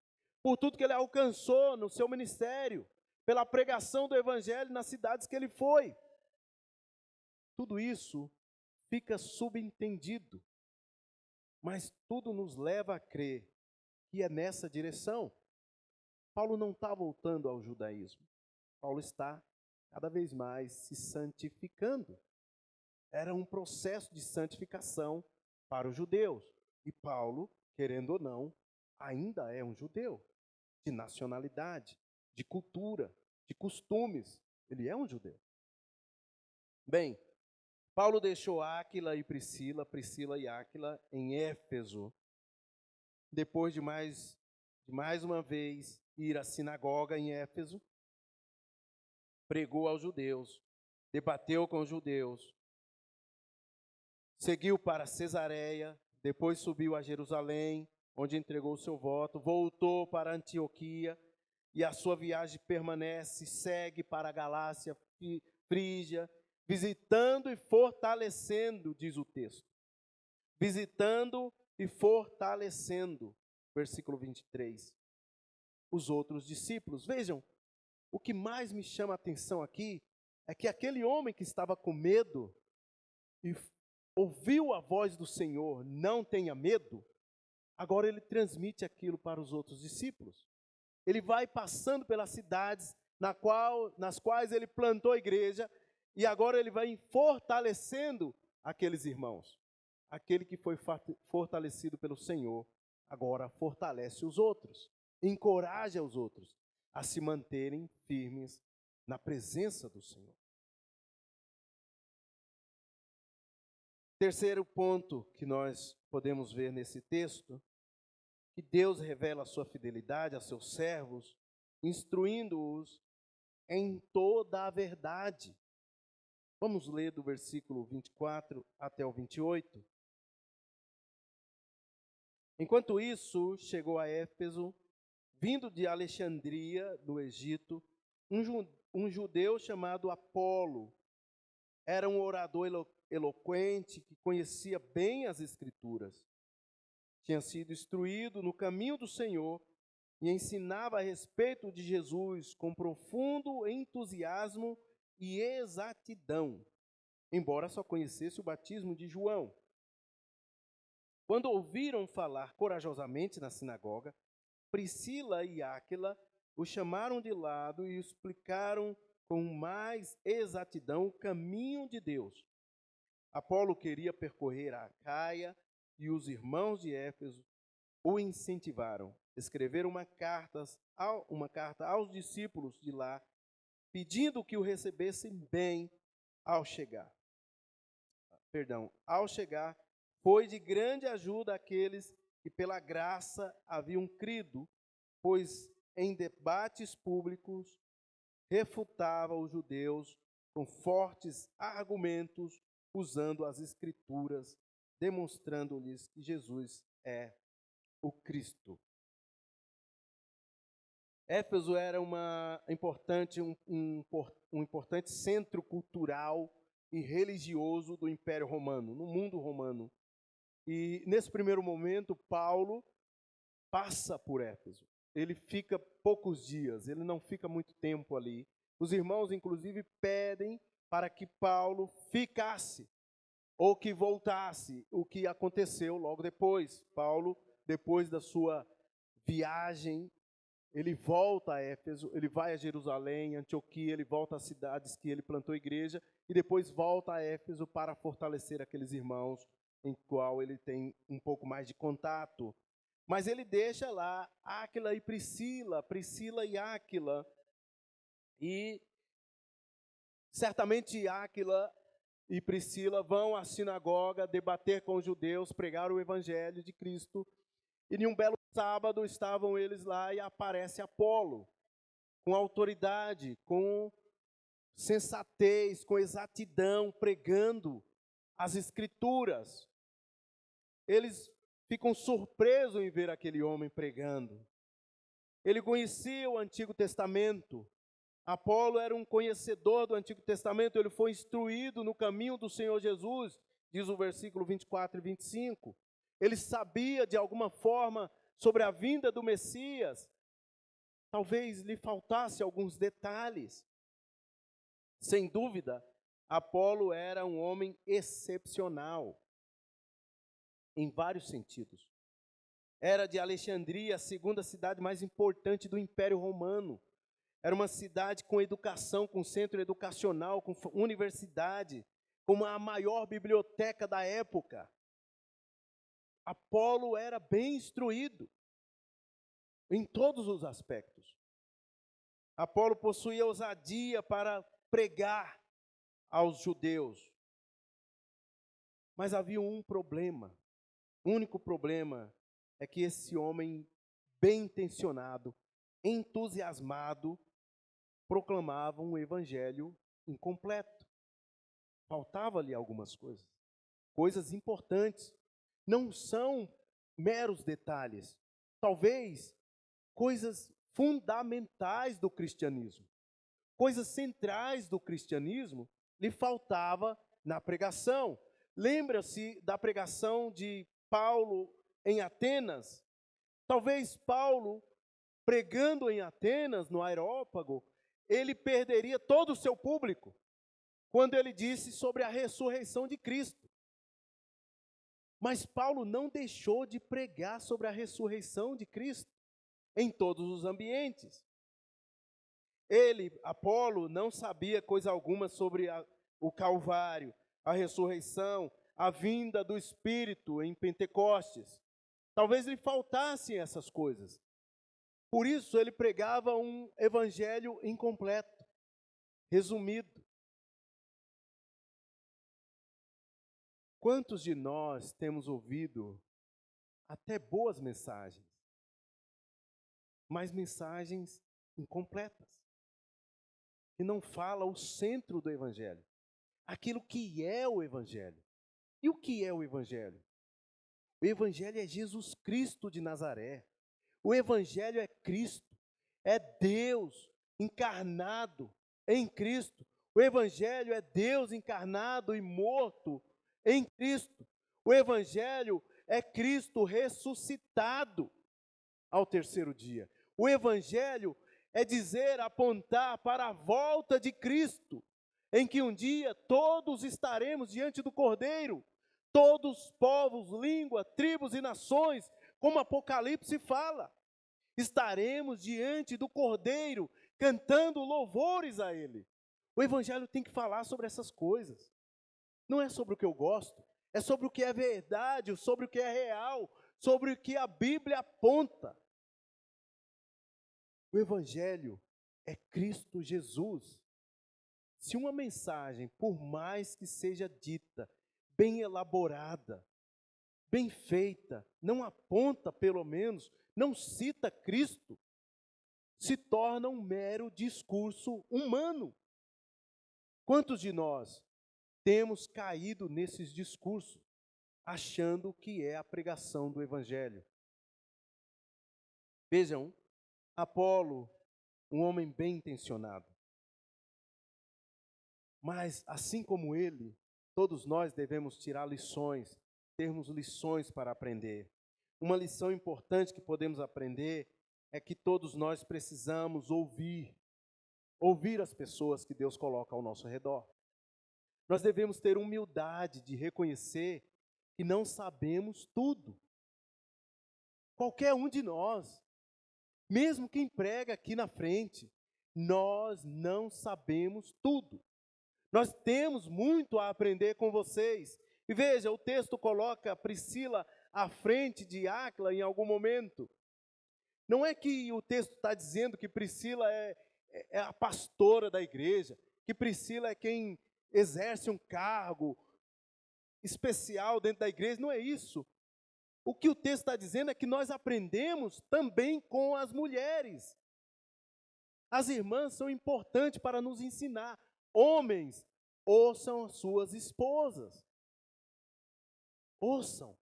por tudo que ele alcançou no seu ministério, pela pregação do Evangelho nas cidades que ele foi. Tudo isso fica subentendido, mas tudo nos leva a crer que é nessa direção. Paulo não está voltando ao judaísmo. Paulo está cada vez mais se santificando. Era um processo de santificação para os judeus. E Paulo, querendo ou não, ainda é um judeu, de nacionalidade, de cultura, de costumes. Ele é um judeu. Bem, Paulo deixou Áquila e Priscila e Áquila em Éfeso, depois de mais uma vez ir à sinagoga em Éfeso, pregou aos judeus, debateu com os judeus, seguiu para Cesareia, depois subiu a Jerusalém, onde entregou o seu voto, voltou para Antioquia, e a sua viagem segue para a Galácia, Frígia, visitando e fortalecendo, diz o texto. Visitando e fortalecendo, versículo 23, os outros discípulos. Vejam, o que mais me chama a atenção aqui é que aquele homem que estava com medo e ouviu a voz do Senhor, não tenha medo, agora ele transmite aquilo para os outros discípulos. Ele vai passando pelas cidades nas quais ele plantou a igreja, e agora ele vai fortalecendo aqueles irmãos. Aquele que foi fortalecido pelo Senhor, agora fortalece os outros, encoraja os outros a se manterem firmes na presença do Senhor. Terceiro ponto que nós podemos ver nesse texto, que Deus revela a sua fidelidade a seus servos, instruindo-os em toda a verdade. Vamos ler do versículo 24 até o 28. Enquanto isso, chegou a Éfeso, vindo de Alexandria, do Egito, um judeu chamado Apolo. Era um orador eloquente que conhecia bem as Escrituras. Tinha sido instruído no caminho do Senhor e ensinava a respeito de Jesus com profundo entusiasmo e exatidão, embora só conhecesse o batismo de João. Quando ouviram falar corajosamente na sinagoga, Priscila e Áquila o chamaram de lado e explicaram com mais exatidão o caminho de Deus. Apolo queria percorrer a Acaia e os irmãos de Éfeso o incentivaram. Escreveram uma carta aos discípulos de lá, pedindo que o recebessem bem ao chegar. Ao chegar, foi de grande ajuda àqueles que pela graça haviam crido, pois em debates públicos refutava os judeus com fortes argumentos, usando as Escrituras, demonstrando-lhes que Jesus é o Cristo. Éfeso era um importante centro cultural e religioso do Império Romano, no mundo romano. E nesse primeiro momento, Paulo passa por Éfeso. Ele fica poucos dias, ele não fica muito tempo ali. Os irmãos, inclusive, pedem para que Paulo ficasse ou que voltasse, o que aconteceu logo depois. Paulo, depois da sua viagem, ele volta a Éfeso, ele vai a Jerusalém, Antioquia, ele volta às cidades que ele plantou igreja e depois volta a Éfeso para fortalecer aqueles irmãos em qual ele tem um pouco mais de contato. Mas ele deixa lá Áquila e Priscila e Áquila. E certamente Áquila e Priscila vão à sinagoga debater com os judeus, pregar o evangelho de Cristo. E em um belo sábado estavam eles lá e aparece Apolo, com autoridade, com sensatez, com exatidão, pregando as Escrituras. Eles ficam surpresos em ver aquele homem pregando. Ele conhecia o Antigo Testamento. Apolo era um conhecedor do Antigo Testamento, ele foi instruído no caminho do Senhor Jesus, diz o versículo 24 e 25. Ele sabia de alguma forma sobre a vinda do Messias. Talvez lhe faltasse alguns detalhes. Sem dúvida, Apolo era um homem excepcional, em vários sentidos. Era de Alexandria, a segunda cidade mais importante do Império Romano. Era uma cidade com educação, com centro educacional, com universidade, com a maior biblioteca da época. Apolo era bem instruído em todos os aspectos. Apolo possuía ousadia para pregar aos judeus. Mas havia um problema. O único problema é que esse homem bem intencionado, entusiasmado, proclamava um evangelho incompleto. Faltava-lhe algumas coisas importantes. Não são meros talvez coisas fundamentais do cristianismo, coisas centrais do cristianismo lhe faltava na pregação. Lembra-se da pregação de Paulo em Atenas? Talvez Paulo, pregando em Atenas, no Areópago, ele perderia todo o seu público, quando ele disse sobre a ressurreição de Cristo. Mas Paulo não deixou de pregar sobre a ressurreição de Cristo em todos os ambientes. Ele, Apolo, não sabia coisa alguma sobre o Calvário, a ressurreição, a vinda do Espírito em Pentecostes. Talvez lhe faltassem essas coisas. Por isso ele pregava um evangelho incompleto, resumido. Quantos de nós temos ouvido até boas mensagens, mas mensagens incompletas, que não falam o centro do evangelho, aquilo que é o evangelho. E o que é o evangelho? O evangelho é Jesus Cristo de Nazaré. O evangelho é Cristo, é Deus encarnado em Cristo. O evangelho é Deus encarnado e morto em Cristo. O evangelho é Cristo ressuscitado ao terceiro dia. O evangelho é dizer, apontar para a volta de Cristo, em que um dia todos estaremos diante do Cordeiro, todos povos, língua, tribos e nações, como Apocalipse fala. Estaremos diante do Cordeiro, cantando louvores a Ele. O evangelho tem que falar sobre essas coisas. Não é sobre o que eu gosto, é sobre o que é verdade, sobre o que é real, sobre o que a Bíblia aponta. O evangelho é Cristo Jesus. Se uma mensagem, por mais que seja dita, bem elaborada, bem feita, não aponta, pelo menos, não cita Cristo, se torna um mero discurso humano. Quantos de nós temos caído nesses discursos, achando que é a pregação do evangelho? Vejam, Apolo, um homem bem intencionado. Mas, assim como ele, todos nós devemos tirar lições, termos lições para aprender. Uma lição importante que podemos aprender é que todos nós precisamos ouvir as pessoas que Deus coloca ao nosso redor. Nós devemos ter humildade de reconhecer que não sabemos tudo. Qualquer um de nós, mesmo quem prega aqui na frente, nós não sabemos tudo. Nós temos muito a aprender com vocês. E veja, o texto coloca Priscila à frente de Áquila em algum momento. Não é que o texto está dizendo que Priscila é a pastora da igreja, que Priscila é quem exerce um cargo especial dentro da igreja. Não é isso. O que o texto está dizendo é que nós aprendemos também com as mulheres. As irmãs são importantes para nos ensinar. Homens, ouçam as suas esposas. Ouçam.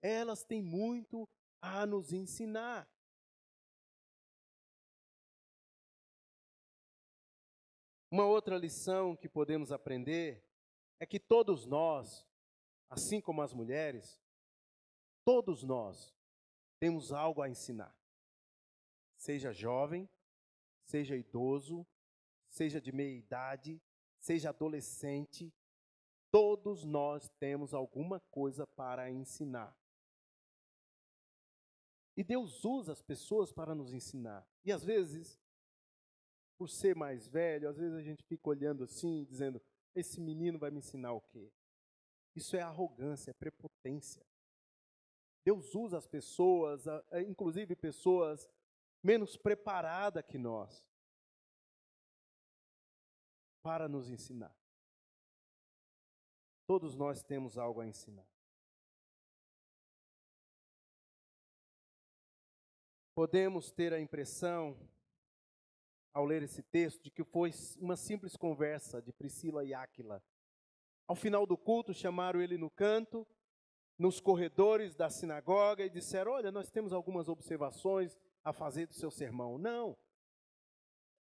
Elas têm muito a nos ensinar. Uma outra lição que podemos aprender é que todos nós, assim como as mulheres, todos nós temos algo a ensinar. Seja jovem, seja idoso, seja de meia idade, seja adolescente, todos nós temos alguma coisa para ensinar. E Deus usa as pessoas para nos ensinar. E às vezes, por ser mais velho, às vezes a gente fica olhando assim, dizendo, esse menino vai me ensinar o quê? Isso é arrogância, é prepotência. Deus usa as pessoas, inclusive pessoas menos preparadas que nós, para nos ensinar. Todos nós temos algo a ensinar. Podemos ter a impressão, ao ler esse texto, de que foi uma simples conversa de Priscila e Áquila. Ao final do culto, chamaram ele no canto, nos corredores da sinagoga, e disseram, olha, nós temos algumas observações a fazer do seu sermão. Não.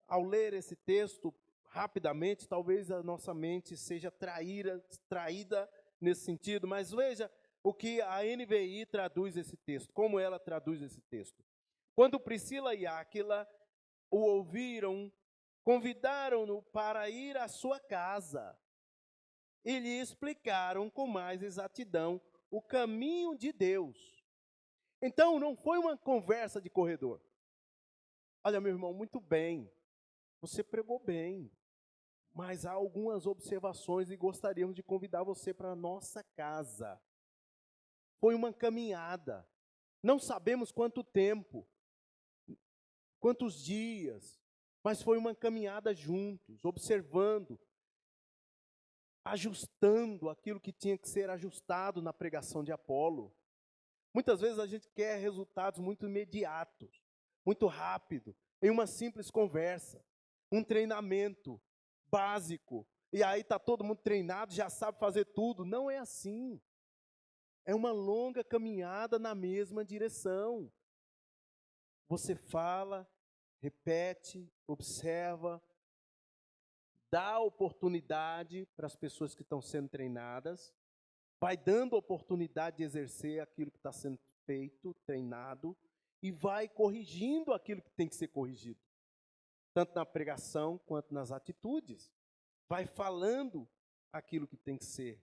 Ao ler esse texto, rapidamente, talvez a nossa mente seja traída nesse sentido, mas veja o que a NVI traduz esse texto, como ela traduz esse texto. Quando Priscila e Áquila o ouviram, convidaram-no para ir à sua casa e lhe explicaram com mais exatidão o caminho de Deus. Então, não foi uma conversa de corredor. Olha, meu irmão, muito bem, você pregou bem, mas há algumas observações e gostaríamos de convidar você para a nossa casa. Foi uma caminhada, não sabemos quanto tempo, quantos dias, mas foi uma caminhada juntos, observando, ajustando aquilo que tinha que ser ajustado na pregação de Apolo. Muitas vezes a gente quer resultados muito imediatos, muito rápido, em uma simples conversa, um treinamento básico, e aí está todo mundo treinado, já sabe fazer tudo. Não é assim. É uma longa caminhada na mesma direção. Você fala, repete, observa, dá oportunidade para as pessoas que estão sendo treinadas, vai dando oportunidade de exercer aquilo que está sendo feito, treinado, e vai corrigindo aquilo que tem que ser corrigido, tanto na pregação quanto nas atitudes. Vai falando aquilo que tem que ser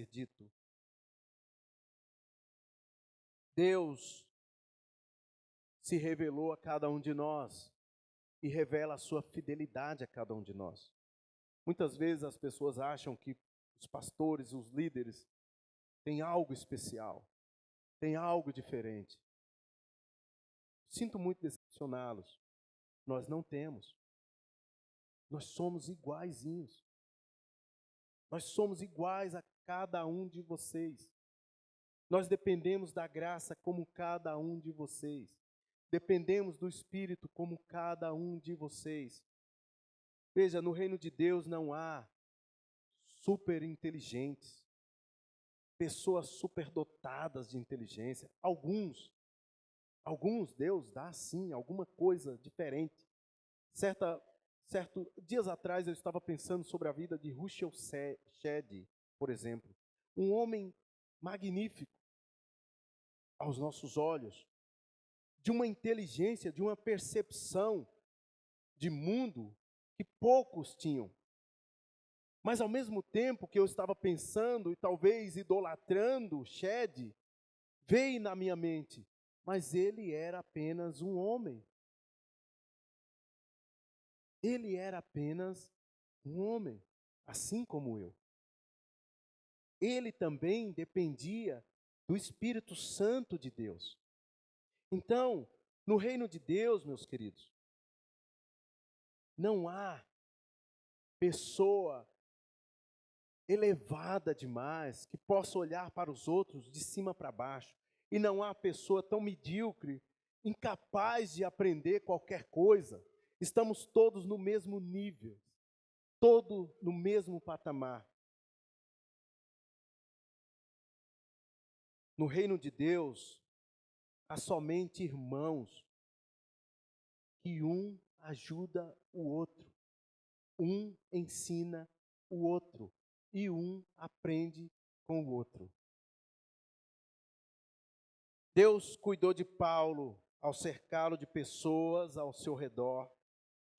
dito. Deus se revelou a cada um de nós e revela a sua fidelidade a cada um de nós. Muitas vezes as pessoas acham que os pastores, os líderes, têm algo especial, têm algo diferente. Sinto muito decepcioná-los. Nós não temos. Nós somos iguaizinhos. Nós somos iguais a cada um de vocês. Nós dependemos da graça como cada um de vocês. Dependemos do Espírito como cada um de vocês. Veja, no reino de Deus não há super inteligentes, pessoas superdotadas de inteligência. Alguns Deus dá sim alguma coisa diferente. Dias atrás eu estava pensando sobre a vida de Russell Shedd, por exemplo. Um homem magnífico aos nossos olhos, de uma inteligência, de uma percepção de mundo que poucos tinham. Mas ao mesmo tempo que eu estava pensando e talvez idolatrando Shedd, veio na minha mente, mas ele era apenas um homem. Ele era apenas um homem, assim como eu. Ele também dependia do Espírito Santo de Deus. Então, no reino de Deus, meus queridos, não há pessoa elevada demais que possa olhar para os outros de cima para baixo. E não há pessoa tão medíocre, incapaz de aprender qualquer coisa. Estamos todos no mesmo nível, todos no mesmo patamar. No reino de Deus, há somente irmãos que um ajuda o outro, um ensina o outro e um aprende com o outro. Deus cuidou de Paulo ao cercá-lo de pessoas ao seu redor,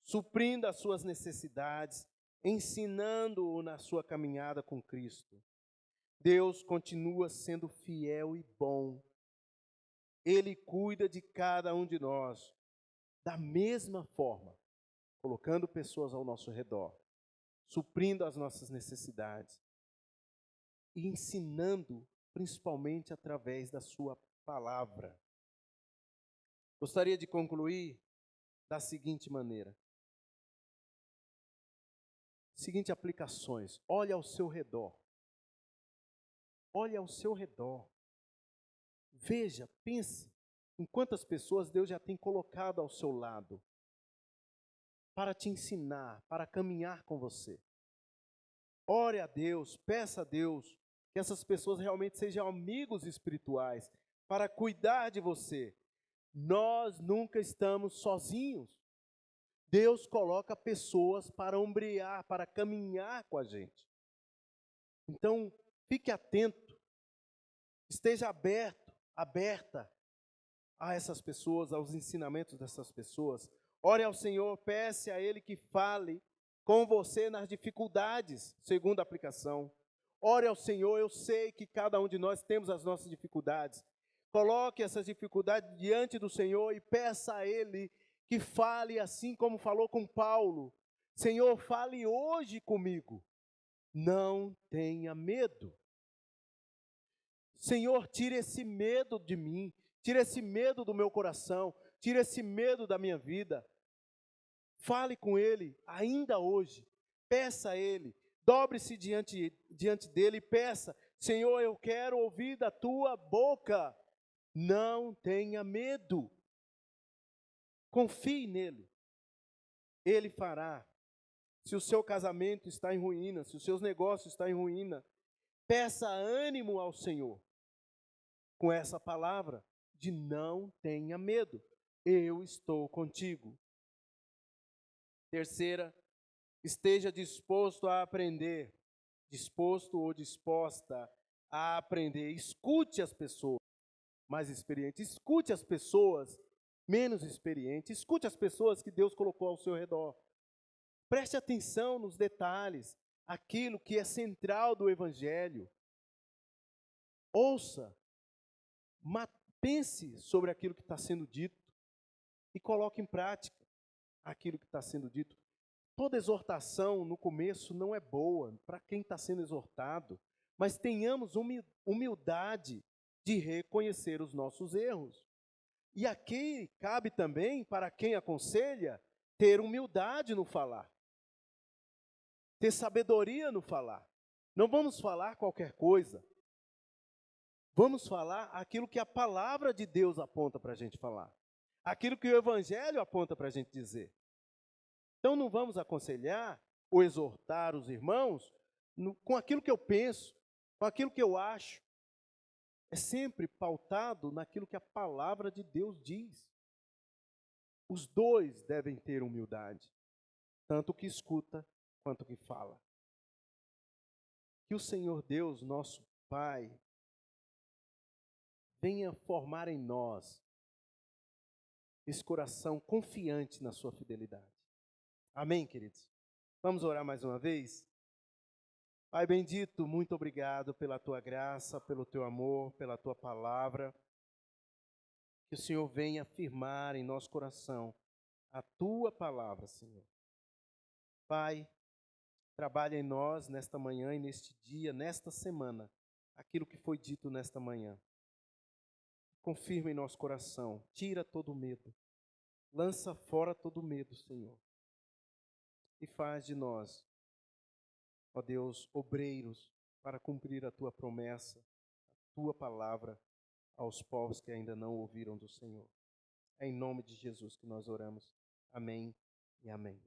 suprindo as suas necessidades, ensinando-o na sua caminhada com Cristo. Deus continua sendo fiel e bom. Ele cuida de cada um de nós da mesma forma, colocando pessoas ao nosso redor, suprindo as nossas necessidades e ensinando, principalmente através da sua palavra. Gostaria de concluir da seguinte maneira. Seguinte aplicações. Olhe ao seu redor. Olhe ao seu redor. Veja, pense em quantas pessoas Deus já tem colocado ao seu lado para te ensinar, para caminhar com você. Ore a Deus, peça a Deus que essas pessoas realmente sejam amigos espirituais para cuidar de você. Nós nunca estamos sozinhos. Deus coloca pessoas para ombrear, para caminhar com a gente. Então, fique atento, esteja aberta a essas pessoas, aos ensinamentos dessas pessoas. Ore ao Senhor, peça a Ele que fale com você nas dificuldades, segundo a aplicação. Ore ao Senhor, eu sei que cada um de nós temos as nossas dificuldades. Coloque essas dificuldades diante do Senhor e peça a Ele que fale assim como falou com Paulo. Senhor, fale hoje comigo. Não tenha medo. Senhor, tire esse medo de mim, tire esse medo do meu coração, tire esse medo da minha vida. Fale com Ele ainda hoje, peça a Ele, dobre-se diante dEle e peça, Senhor, eu quero ouvir da Tua boca, não tenha medo, confie nele, Ele fará. Se o seu casamento está em ruína, se os seus negócios estão em ruína, peça ânimo ao Senhor, com essa palavra de não tenha medo, eu estou contigo. Terceira, esteja disposto a aprender, disposto ou disposta a aprender. Escute as pessoas mais experientes, escute as pessoas menos experientes, escute as pessoas que Deus colocou ao seu redor. Preste atenção nos detalhes, aquilo que é central do Evangelho. Ouça, pense sobre aquilo que está sendo dito e coloque em prática aquilo que está sendo dito. Toda exortação no começo não é boa para quem está sendo exortado, mas tenhamos humildade de reconhecer os nossos erros. E aqui cabe também para quem aconselha ter humildade no falar, ter sabedoria no falar. Não vamos falar qualquer coisa, vamos falar aquilo que a palavra de Deus aponta para a gente falar, aquilo que o Evangelho aponta para a gente dizer. Então não vamos aconselhar ou exortar os irmãos com aquilo que eu penso, com aquilo que eu acho. É sempre pautado naquilo que a palavra de Deus diz. Os dois devem ter humildade, tanto o que escuta quanto o que fala. Que o Senhor Deus, nosso Pai, venha formar em nós esse coração confiante na sua fidelidade. Amém, queridos? Vamos orar mais uma vez? Pai bendito, muito obrigado pela Tua graça, pelo Teu amor, pela Tua palavra. Que o Senhor venha afirmar em nosso coração a Tua palavra, Senhor. Pai, trabalha em nós nesta manhã e neste dia, nesta semana, aquilo que foi dito nesta manhã. Confirma em nosso coração, tira todo o medo, lança fora todo o medo, Senhor. E faz de nós, ó Deus, obreiros para cumprir a Tua promessa, a Tua palavra aos povos que ainda não ouviram do Senhor. É em nome de Jesus que nós oramos. Amém e amém.